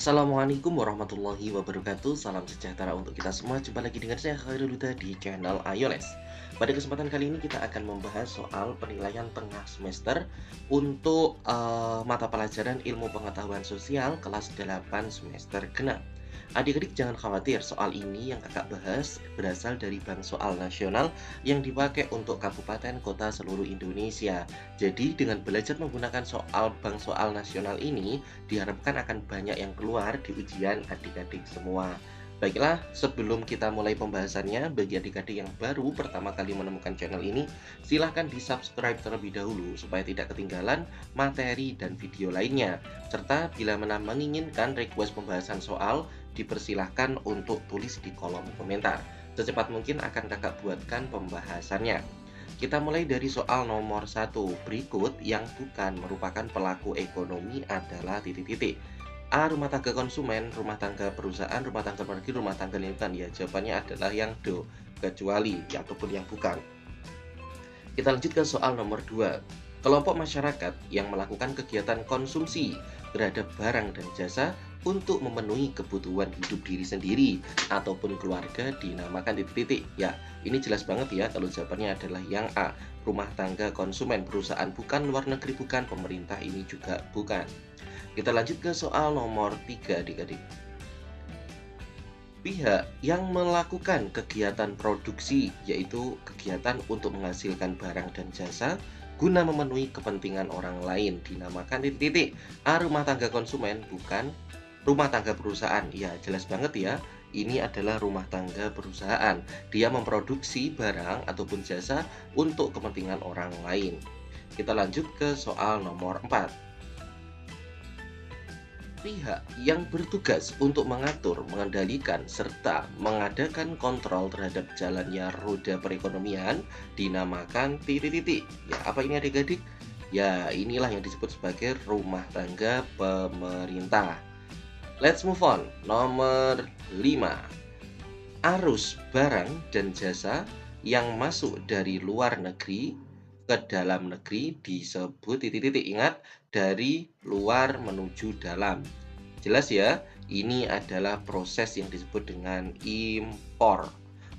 Assalamualaikum warahmatullahi wabarakatuh. Salam sejahtera untuk kita semua. Jumpa lagi dengan saya Khairul Huda di channel Ayoles. Pada kesempatan kali ini kita akan membahas soal penilaian tengah semester untuk mata pelajaran Ilmu Pengetahuan Sosial kelas 8 semester genap. Adik-adik jangan khawatir, soal ini yang kakak bahas berasal dari bank soal nasional yang dipakai untuk kabupaten kota seluruh Indonesia. Jadi dengan belajar menggunakan soal bank soal nasional ini, diharapkan akan banyak yang keluar di ujian adik-adik semua. Baiklah, sebelum kita mulai pembahasannya, bagi adik-adik yang baru pertama kali menemukan channel ini, silahkan di-subscribe terlebih dahulu supaya tidak ketinggalan materi dan video lainnya. Serta bila menginginkan request pembahasan soal, dipersilahkan untuk tulis di kolom komentar. Secepat mungkin akan kakak buatkan pembahasannya. Kita mulai dari soal nomor 1. Berikut yang bukan merupakan pelaku ekonomi adalah titik-titik. A. Rumah tangga konsumen, rumah tangga perusahaan, rumah tangga pergi, rumah tangga lingkungan. Ya, jawabannya adalah yang do, kecuali ya, ataupun yang bukan. Kita lanjut ke soal nomor 2. Kelompok masyarakat yang melakukan kegiatan konsumsi terhadap barang dan jasa untuk memenuhi kebutuhan hidup diri sendiri ataupun keluarga dinamakan titik-titik. Ya, ini jelas banget ya kalau jawabannya adalah yang A. Rumah tangga konsumen, perusahaan bukan, luar negeri bukan, pemerintah ini juga bukan. Kita lanjut ke soal nomor 3, adik-adik. Pihak yang melakukan kegiatan produksi, yaitu kegiatan untuk menghasilkan barang dan jasa guna memenuhi kepentingan orang lain, dinamakan titik-titik. A. Rumah tangga konsumen, bukan. Rumah tangga perusahaan, ya jelas banget ya. Ini adalah rumah tangga perusahaan. Dia memproduksi barang ataupun jasa untuk kepentingan orang lain. Kita lanjut ke soal nomor 4. Pihak yang bertugas untuk mengatur, mengendalikan, serta mengadakan kontrol terhadap jalannya roda perekonomian dinamakan titik-titik. Ya, apa ini adik-adik? Ya, inilah yang disebut sebagai rumah tangga pemerintah. Let's move on. Nomor 5. Arus barang dan jasa yang masuk dari luar negeri ke dalam negeri disebut titik-titik. Ingat, dari luar menuju dalam. Jelas ya, ini adalah proses yang disebut dengan impor.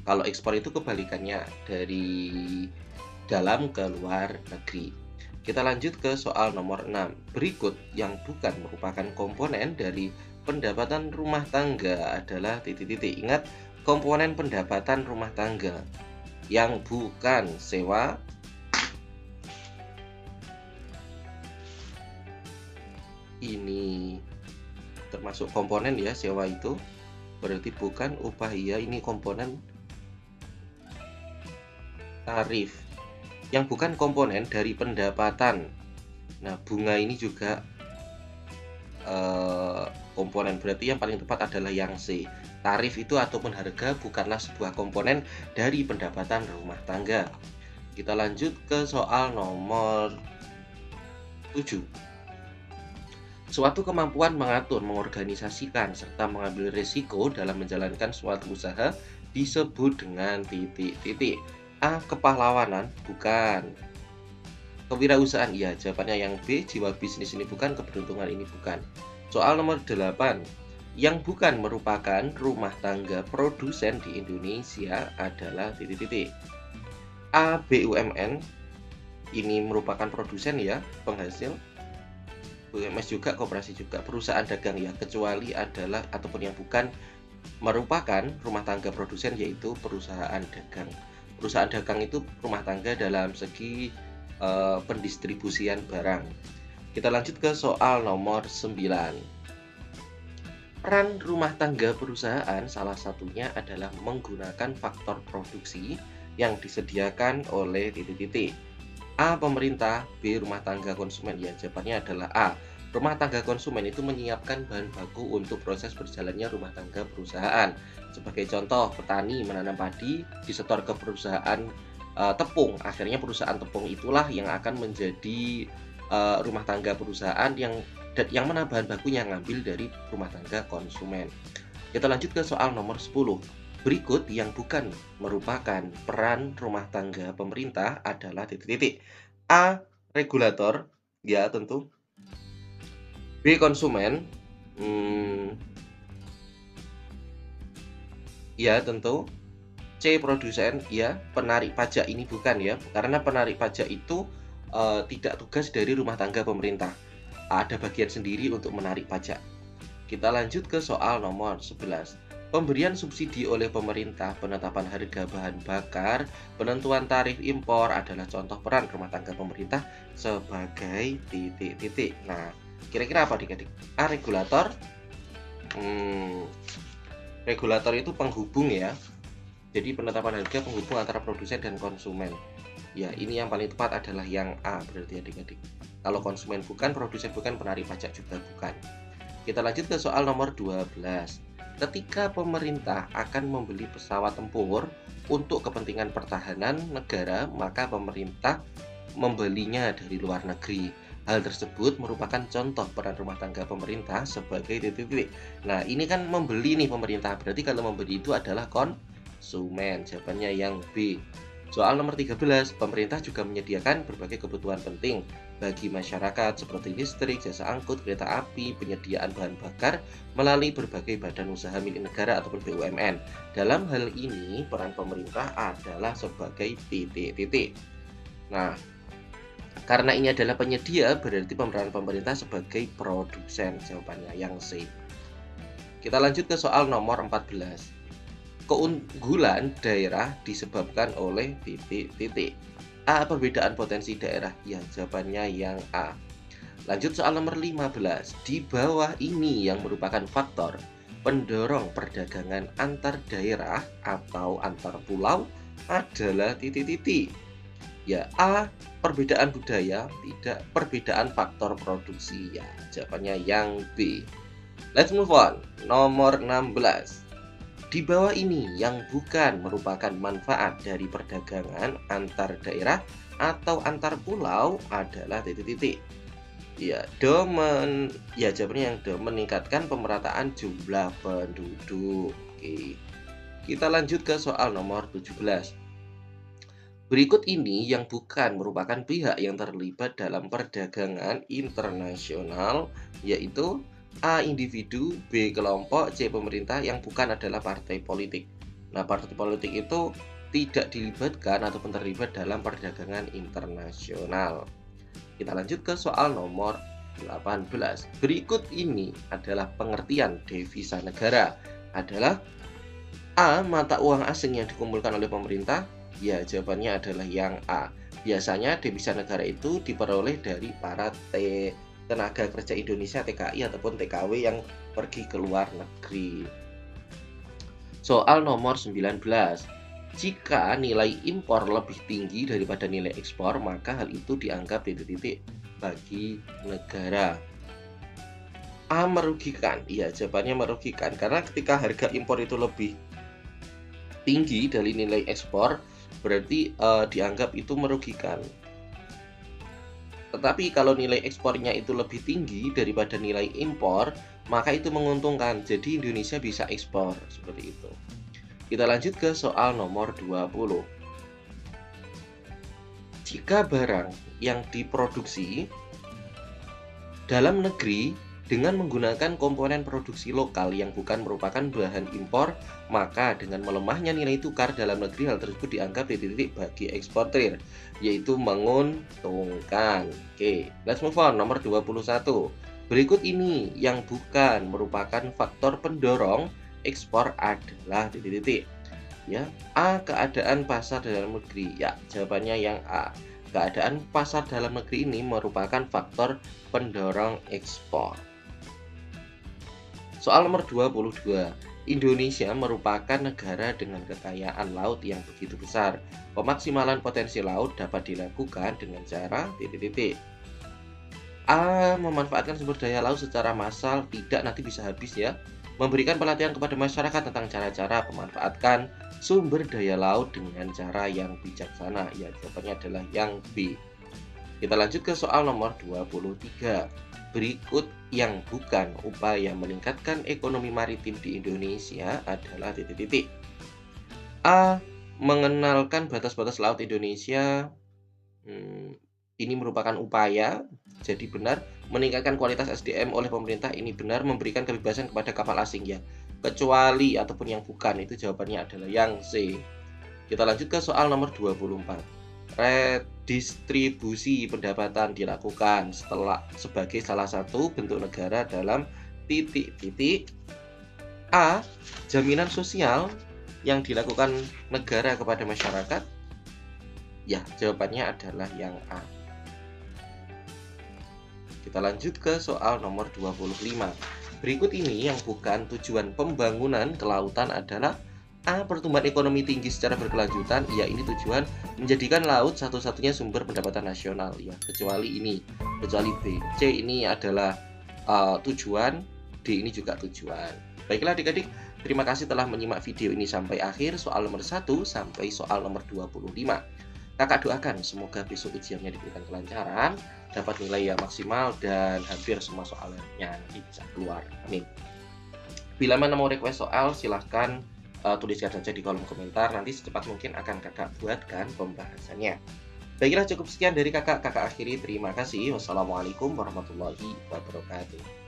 Kalau ekspor itu kebalikannya, dari dalam ke luar negeri. Kita lanjut ke soal nomor 6. Berikut yang bukan merupakan komponen dari pendapatan rumah tangga adalah titik-titik. Ingat, komponen pendapatan rumah tangga yang bukan sewa, ini termasuk komponen ya, sewa itu berarti bukan upah, ya ini komponen tarif yang bukan komponen dari pendapatan. Nah, bunga ini juga komponen, berarti yang paling tepat adalah yang C. Tarif itu ataupun harga bukanlah sebuah komponen dari pendapatan rumah tangga. Kita lanjut ke soal nomor 7. Suatu kemampuan mengatur, mengorganisasikan, serta mengambil risiko dalam menjalankan suatu usaha disebut dengan titik-titik. A. Kepahlawanan, bukan. Kewirausahaan, ya jawabannya yang B. Jiwa bisnis ini bukan, keberuntungan ini bukan. Soal nomor 8. Yang bukan merupakan rumah tangga produsen di Indonesia adalah titik-titik. A. BUMN, ini merupakan produsen ya, penghasil. BUMS juga, koperasi juga, perusahaan dagang ya, kecuali adalah ataupun yang bukan merupakan rumah tangga produsen, yaitu perusahaan dagang. Perusahaan dagang itu rumah tangga dalam segi pendistribusian barang. Kita lanjut ke soal nomor 9. Peran rumah tangga perusahaan salah satunya adalah menggunakan faktor produksi yang disediakan oleh titik-titik. A. Pemerintah, B. Rumah tangga konsumen. Ya, jawabannya adalah A. Rumah tangga konsumen itu menyiapkan bahan baku untuk proses berjalannya rumah tangga perusahaan. Sebagai contoh, petani menanam padi, disetor ke perusahaan tepung. Akhirnya perusahaan tepung itulah yang akan menjadi rumah tangga perusahaan yang mana bahan bakunya ngambil dari rumah tangga konsumen. Kita lanjut ke soal nomor 10. Berikut yang bukan merupakan peran rumah tangga pemerintah adalah titik-titik. A. Regulator, ya tentu. B. Konsumen, Hmm, ya tentu. C. Produsen, ya. Penarik pajak ini bukan ya, karena penarik pajak itu tidak tugas dari rumah tangga pemerintah. Ada bagian sendiri untuk menarik pajak. Kita lanjut ke soal nomor 11. Pemberian subsidi oleh pemerintah, penetapan harga bahan bakar, penentuan tarif impor adalah contoh peran rumah tangga pemerintah sebagai titik-titik. Nah, kira-kira apa adik-adik? A. Regulator. Hmm, regulator itu penghubung ya. Jadi penetapan harga penghubung antara produsen dan konsumen. Ya, ini yang paling tepat adalah yang A berarti adik-adik. Kalau konsumen bukan, produsen bukan, penarik pajak juga bukan. Kita lanjut ke soal nomor 12. Ketika pemerintah akan membeli pesawat tempur untuk kepentingan pertahanan negara, maka pemerintah membelinya dari luar negeri. Hal tersebut merupakan contoh peran rumah tangga pemerintah sebagai titik-titik. Nah, ini kan membeli nih pemerintah. Berarti kalau membeli itu adalah konsumen. Jawabannya yang B. Soal nomor 13, pemerintah juga menyediakan berbagai kebutuhan penting bagi masyarakat seperti listrik, jasa angkut, kereta api, penyediaan bahan bakar melalui berbagai badan usaha milik negara ataupun BUMN. Dalam hal ini, peran pemerintah adalah sebagai titik-titik. Nah, karena ini adalah penyedia, berarti peran pemerintah sebagai produsen. Jawabannya yang C. Kita lanjut ke soal nomor 14. Keunggulan daerah disebabkan oleh titik-titik. A. Perbedaan potensi daerah. Ya, jawabannya yang A. Lanjut soal nomor 15. Di bawah ini yang merupakan faktor pendorong perdagangan antar daerah atau antar pulau adalah titik-titik. Ya, A. Perbedaan budaya, tidak perbedaan faktor produksi. Ya, jawabannya yang B. Let's move on. Nomor 16. Di bawah ini yang bukan merupakan manfaat dari perdagangan antar daerah atau antar pulau adalah titik-titik. Ya, jawabannya yang do meningkatkan pemerataan jumlah penduduk. Oke. Kita lanjut ke soal nomor 17. Berikut ini yang bukan merupakan pihak yang terlibat dalam perdagangan internasional, yaitu A. Individu, B. Kelompok, C. Pemerintah. Yang bukan adalah partai politik. Nah, partai politik itu tidak dilibatkan ataupun terlibat dalam perdagangan internasional. Kita lanjut ke soal nomor 18. Berikut ini adalah pengertian devisa negara. Adalah A. Mata uang asing yang dikumpulkan oleh pemerintah. Ya, jawabannya adalah yang A. Biasanya devisa negara itu diperoleh dari para tenaga kerja Indonesia TKI ataupun TKW yang pergi ke luar negeri. Soal nomor 19. Jika nilai impor lebih tinggi daripada nilai ekspor, maka hal itu dianggap titik-titik bagi negara. A. Merugikan. Iya, jawabannya merugikan. Karena ketika harga impor itu lebih tinggi dari nilai ekspor, berarti dianggap itu merugikan. Tetapi kalau nilai ekspornya itu lebih tinggi daripada nilai impor, maka itu menguntungkan. Jadi Indonesia bisa ekspor seperti itu. Kita lanjut ke soal nomor 20. Jika barang yang diproduksi dalam negeri dengan menggunakan komponen produksi lokal yang bukan merupakan bahan impor, maka dengan melemahnya nilai tukar dalam negeri, hal tersebut dianggap titik-titik bagi eksportir, yaitu menguntungkan. Oke, let's move on. Nomor 21. Berikut ini yang bukan merupakan faktor pendorong ekspor adalah titik-titik. Ya, A. Keadaan pasar dalam negeri. Ya, jawabannya yang A. Keadaan pasar dalam negeri ini merupakan faktor pendorong ekspor. Soal nomor 22. Indonesia merupakan negara dengan kekayaan laut yang begitu besar. Pemaksimalan potensi laut dapat dilakukan dengan cara titik-titik. A. Memanfaatkan sumber daya laut secara massal, tidak, nanti bisa habis ya. Memberikan pelatihan kepada masyarakat tentang cara-cara memanfaatkan sumber daya laut dengan cara yang bijaksana. Ya, jawabannya adalah yang B. Kita lanjut ke soal nomor 23. Berikut yang bukan upaya meningkatkan ekonomi maritim di Indonesia adalah titik-titik. A. Mengenalkan batas-batas laut Indonesia. Ini merupakan upaya, jadi benar. meningkatkan kualitas SDM oleh pemerintah ini benar memberikan kebebasan kepada kapal asing ya. Kecuali ataupun yang bukan, itu jawabannya adalah yang C. Kita lanjut ke soal nomor 24. Redistribusi pendapatan dilakukan sebagai salah satu bentuk negara dalam titik-titik A. Jaminan sosial yang dilakukan negara kepada masyarakat. Ya, jawabannya adalah yang A. Kita lanjut ke soal nomor 25. Berikut ini yang bukan tujuan pembangunan kelautan adalah A. Pertumbuhan ekonomi tinggi secara berkelanjutan. Ya, ini tujuan menjadikan laut satu-satunya sumber pendapatan nasional. Ya, kecuali B. C ini adalah tujuan, D ini juga tujuan. Baiklah adik-adik, terima kasih telah menyimak video ini sampai akhir, soal nomor 1 sampai soal nomor 25. Kakak doakan semoga besok ujiannya diberikan kelancaran, dapat nilai yang maksimal, dan hampir semua soalnya nanti bisa keluar. Amin. Bila mana mau request soal, silahkan tuliskan saja di kolom komentar. Nanti secepat mungkin akan kakak buatkan pembahasannya. Baiklah, cukup sekian dari kakak akhiri. Terima kasih. Wassalamualaikum warahmatullahi wabarakatuh.